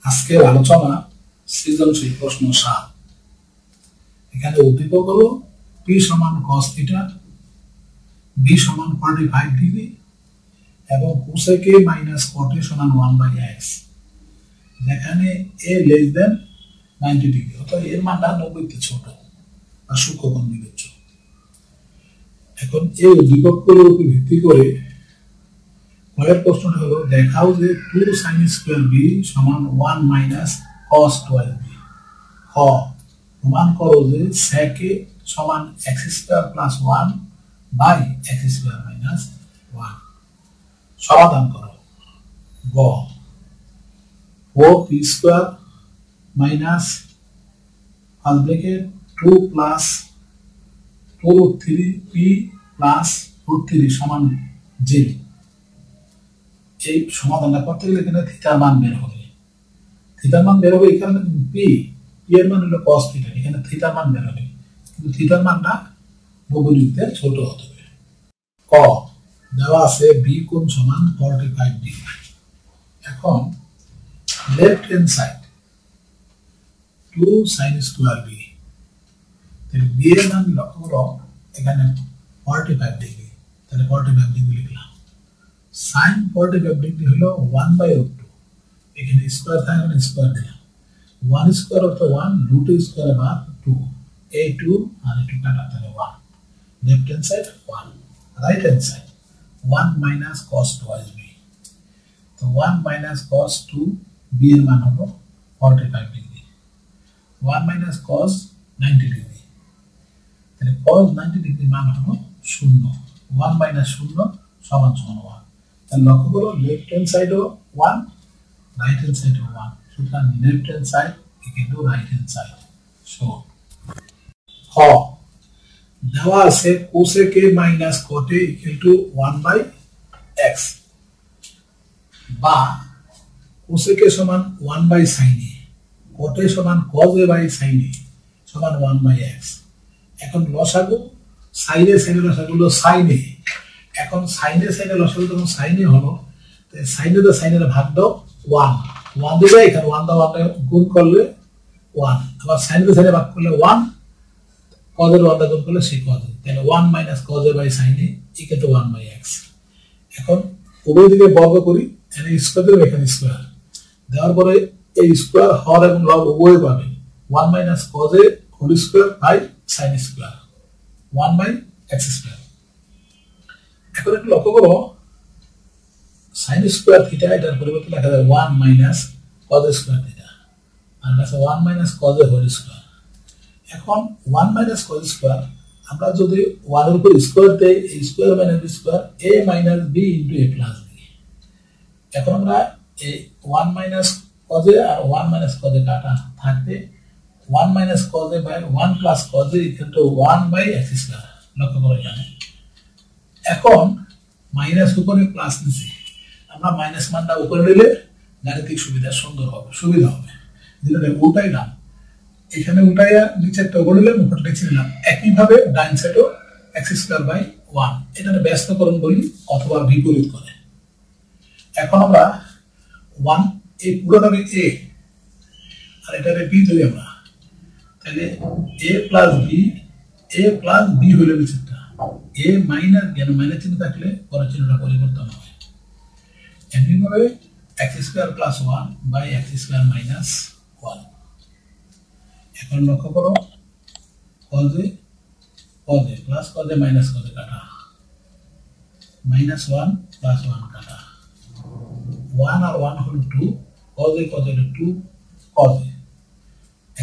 আজকের আলোচনা সৃজনশীল প্রশ্ন 7। এখানে উদ্দীপক হলো p সমান cos থিটা, b সমান 45 ডিগ্রি এবং cosec a minus cot a সমান 1/x। যেখানে a less than 90 ডিগ্রি, অর্থাৎ এর মানটা 90 তে ছোট বা সূক্ষ্মকোণ বিবেচ্য। এখন এই উদ্দীপকগুলোর উপর ভিত্তি করে পরের প্রশ্নটা হলো দেখাও যে 2 sin স্কয়ার b সমান 1 minus cos 12b। খ প্রমাণ করো যে sec a সমান x square plus 1 by x square minus 1। সমাধান করো। গ 4p square minus first bracket 2 plus 2 root 3p plus root 3 সমান 0। এই সমাধানটা করতে গেলে এখানে থিটার মান বের হবে। থিটার মান বের হবে এখানে p এর মান হলো cos থিটা, এখানে থিটার মান বের হবে, কিন্তু থিটার মানটা 90 ডিগ্রিতে ছোট হতে হবে। ক দেওয়া আছে b কোণ সমান 45 ডিগ্রি। এখন left hand side 2 sin square b, তাহলে b এর মান লক্ষ্য করো এখানে 45 ডিগ্রি, তাহলে 45 ডিগ্রি লিখলাম। sin 45 ডিগ্রি হলো 1/√2, এখানে স্কয়ার থাকে স্কয়ার দিলাম। 1 স্কয়ার অর্থাৎ 1, root স্কয়ার আবার 2, এই 2 আর এই 2 কাটা, তাহলে 1। Left hand side 1, right hand side 1 minus cos 12b, তো 1 minus cos 2b এর মান হলো 45 ডিগ্রি। 1 minus cos 90 ডিগ্রি, তাহলে cos 90 ডিগ্রি মান হলো 0। 1 minus 0 সমান 1। তাহলে লক্ষ্য করো লেফট হ্যান্ড সাইডও 1, রাইট হ্যান্ড সাইডও 1, সুতরাং left hand side equal to right hand side. So খ দেওয়া আছে cosec a minus cot a equal to 1/x, বা cosec a সমান 1/sin a, cot a সমান cos a by sin a সমান 1/x। এখন লসাগু sin a sin a লসাগু হলো sin a। এখন sin a sin a লসাগু যখন sin a হলো, তাই sin a তে sin a এর ভাগ দাও 1 দিলে এখানে 1 দাও, 1 গুণ করলে 1, আবার sin a তে sin a ভাগ করলে 1, cos এর 1 গুণ করলে সেই cos, তাহলে 1 minus cos a by sin a equal to 1/x। এখন উভয় দিকে বর্গ করি, এখানে স্কয়ার দেব, এখানে স্কয়ার দেওয়ার পরে এই স্কয়ার হর এবং লব উভয় পাবে 1 minus cos a whole square by sin square 1/x square. এখন একটু লক্ষ্য করো sin স্কয়ার থিটা এটার পরিবর্তে লেখা যায় 1 minus cos স্কয়ার থিটা, আর আছে 1 minus cos a whole square. এখন 1 minus cos স্কয়ার আমরা যদি 1 এর উপর স্কয়ার দেই, এই square minus B square a minus b into a plus b। এখন আমরা এই 1 minus cos a R 1 minus cos a কাটা থাকবে 1 minus cos a by 1 plus cos a equal to 1/x square. লক্ষ্য করো এখানে এখন মাইনাস উপরে প্লাস নিচে, আমরা মাইনাস মানটা উপরে নিলে গাণিতিক সুবিধা হবে। যেটা উল্টাইলাম, এখানে উল্টাইয়া নিচেরটা উপরে নিলে উপরে নিচে নিলাম। একইভাবে ডান সাইডও x স্কয়ার বাই 1, এটা ব্যস্তকরণ বলি অথবা বিপরীত করে। এখন আমরা 1 এই পুরোটাকে a আর এটাকে b ধরি আমরা, তাহলে a plus b হলো নিচেরটা, a মাইনাস জ্ঞান মাইনাস চিহ্ন থাকলে পরের চিহ্নটা পরিবর্তন হয়। একইভাবে x square plus 1 by x square minus 1। এখন লক্ষ্য করো cos a plus cos a minus cos a কাটা, মাইনাস 1 প্লাস 1 কাটা, 1 আর 1 হলো 2, cos a হলো 2 cos a,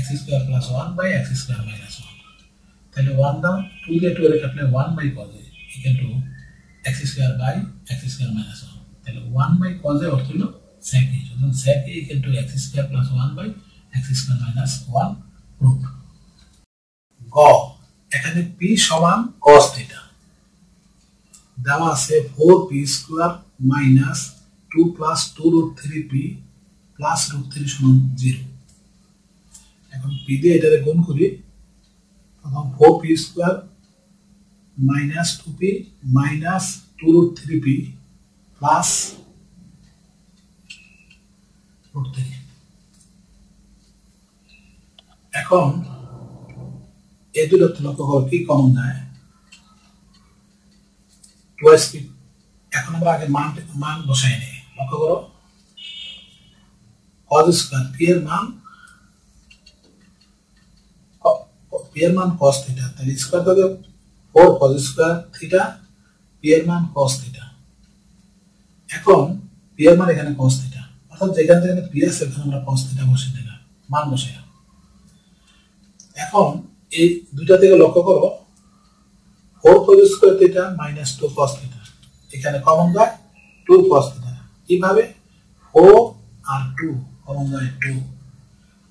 x square plus 1 by x square minus 1। তাহলে 1 দাও, 2 দিয়ে 2 এর কাটলে 1 by cos a equal to x square by x square minus 1। তাহলে 1 বাই cos a অর্থ হলো sec a, সুতরাং sec a equal to x square plus 1 by x square minus 1 root. গ এখানে p সমান cos থিটা দেওয়া আছে 4p square minus 2 plus 2 root 3p plus root 3 সমান 0। এখন p দিয়ে এটারে গুণ করি, তখন 4p square minus 2p minus 2 root 3p plus root 3 এখন এই দুটো লক্ষ্য করো কি কমন যায় টুয়াইস পি। এখন আমরা আগে মান বসাই নেই, লক্ষ্য করো cos স্কয়ার পি এর মান cos থিটা, তাহলে স্কয়ার থেকে 4 cos স্কয়ার থিটা, পি এর মান cos থিটা। এখন পি এর মান এখানে cos থিটা, অর্থাৎ যেখান থেকে পি আছে সেখানে আমরা cos থিটা বসিয়ে দিলাম, মান বসাই। এখন এই দুইটা থেকে লক্ষ্য করো 4 cos square theta minus 2 cos theta, এখানে কমন যায় 2 cos থিটা। কিভাবে? 4 আর 2 কমন যায় 2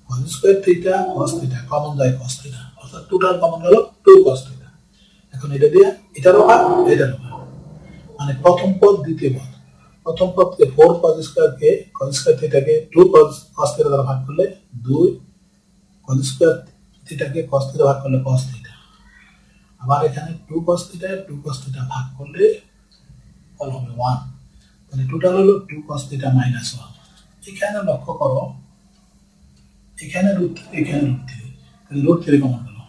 cos square theta cos theta common যায় cos থিটা, অর্থাৎ টোটাল কমন হলো 2 cos থিটা। এখন এটা দিয়ে এটারও ভাগ এটারও ভাগ, মানে প্রথম পদ দ্বিতীয় পদ। প্রথম পদকে 4 cos স্কয়ার থিটাকে 2 cos থিটা দ্বারা ভাগ করলে 2 cos স্কয়ার থিটাকে cos থিটা ভাগ করলে cos থিটা। আবার এখানে 2 cos থিটা ভাগ করলে ফল হবে 1, তাহলে টোটাল হলো 2 cos থিটা মাইনাস 1। এখানে লক্ষ্য করো এখানে রুট 3 এখানে রুট 3, তাহলে রুট 3 কমন হলো,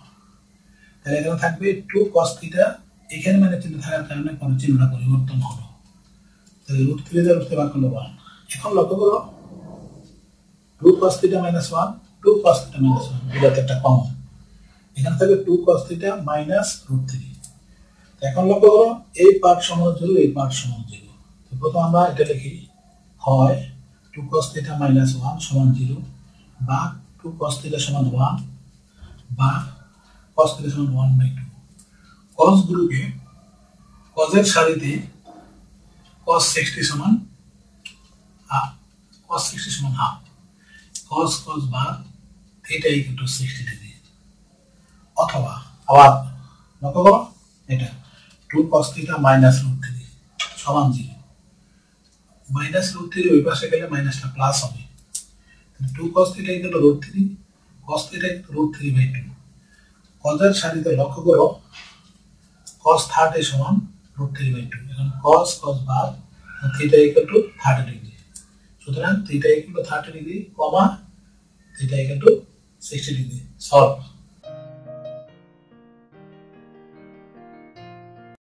তাহলে এখানে থাকবে 2 cos থিটা, এখানে মানে চিহ্ন থাকার কারণে কোন চিহ্নটা পরিবর্তন হলো, তাহলে রুট 3 দিয়ে রুট 3 ভাগ করলে 1। এখন লক্ষ্য করো 2 cos theta minus 1 2 cos theta minus 1 দুটাতে একটা কমন, এখানে থাকবে 2 cos থিটা মাইনাস রুট 3। এখন লক্ষ্য করো এই পার্ট সমান 0 এই পার্ট সমান 0, তো প্রথম আমরা এটা লিখি হয় 2 cos থিটা মাইনাস 1 সমান 0 বা 2 cos থিটা সমান 1 বা cos থিটা সমান 1/2। cos গ্রুপে cos এর সারিতে cos 60 সমান হাফ, cos 60 সমান হাফ, cos বার থিটা ইকুয়াল টু 60 ডিগ্রি। অথবা আবার লক্ষ্য করো এটা 2 cos থিটা মাইনাস রুট 3 সমান 0, মাইনাস রুট 3 ওই পাশে গেলে মাইনাসটা প্লাস হবে, 2 cos theta equal two root 3 cos theta equal two root 3/2। cos এর সারিতে লক্ষ্য করো cos 30 সমান রুট 3/2, এখন cos বার থিটা ইকুয়াল টু 30 ডিগ্রি, সুতরাং theta equal to 30 degree comma theta equal to 60 degree. Solve.